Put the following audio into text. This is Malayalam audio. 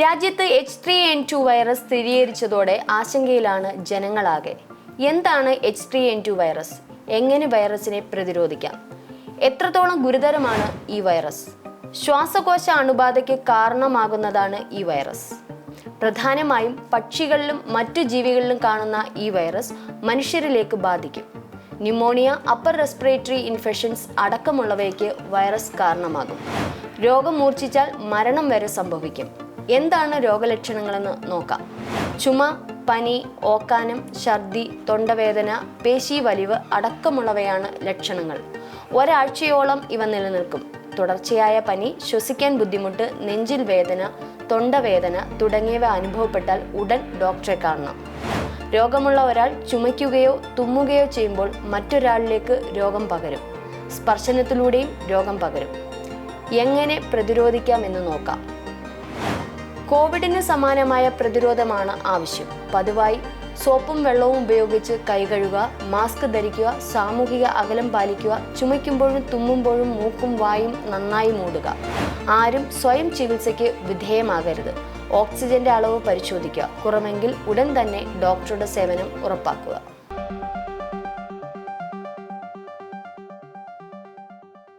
രാജ്യത്ത് H3N2 വൈറസ് സ്ഥിരീകരിച്ചതോടെ ആശങ്കയിലാണ് ജനങ്ങളാകെ. എന്താണ് H3N2 വൈറസ്? എങ്ങനെ വൈറസിനെ പ്രതിരോധിക്കാം? എത്രത്തോളം ഗുരുതരമാണ് ഈ വൈറസ്? ശ്വാസകോശ അണുബാധയ്ക്ക് കാരണമാകുന്നതാണ് ഈ വൈറസ്. പ്രധാനമായും പക്ഷികളിലും മറ്റു ജീവികളിലും കാണുന്ന ഈ വൈറസ് മനുഷ്യരിലേക്ക് ബാധിക്കും. ന്യൂമോണിയ, അപ്പർ റെസ്പിറേറ്ററി ഇൻഫെക്ഷൻസ് അടക്കമുള്ളവയ്ക്ക് വൈറസ് കാരണമാകും. രോഗം മൂർച്ഛിച്ചാൽ മരണം വരെ സംഭവിക്കും. എന്താണ് രോഗലക്ഷണങ്ങളെന്ന് നോക്കാം. ചുമ, പനി, ഓക്കാനം, ഛർദി, തൊണ്ടവേദന, പേശീവലിവ് അടക്കമുള്ളവയാണ് ലക്ഷണങ്ങൾ. ഒരാഴ്ചയോളം ഇവ നിലനിൽക്കും. തുടർച്ചയായ പനി, ശ്വസിക്കാൻ ബുദ്ധിമുട്ട്, നെഞ്ചിൽ വേദന, തൊണ്ടവേദന തുടങ്ങിയവ അനുഭവപ്പെട്ടാൽ ഉടൻ ഡോക്ടറെ കാണണം. രോഗമുള്ള ഒരാൾ ചുമയ്ക്കുകയോ തുമ്മുകയോ ചെയ്യുമ്പോൾ മറ്റൊരാളിലേക്ക് രോഗം പകരും. സ്പർശനത്തിലൂടെയും രോഗം പകരും. എങ്ങനെ പ്രതിരോധിക്കാമെന്ന് നോക്കാം. കോവിഡിന് സമാനമായ പ്രതിരോധമാണ് ആവശ്യം. പതിവായി സോപ്പും വെള്ളവും ഉപയോഗിച്ച് കൈ കഴുകുക, മാസ്ക് ധരിക്കുക, സാമൂഹിക അകലം പാലിക്കുക, ചുമയ്ക്കുമ്പോഴും തുമ്മുമ്പോഴും മൂക്കും വായും നന്നായി മൂടുക. ആരും സ്വയം ചികിത്സയ്ക്ക് വിധേയമാകരുത്. ഓക്സിജന്റെ അളവ് പരിശോധിക്കുക. കുറവെങ്കിൽ ഉടൻ തന്നെ ഡോക്ടറുടെ സേവനം ഉറപ്പാക്കുക.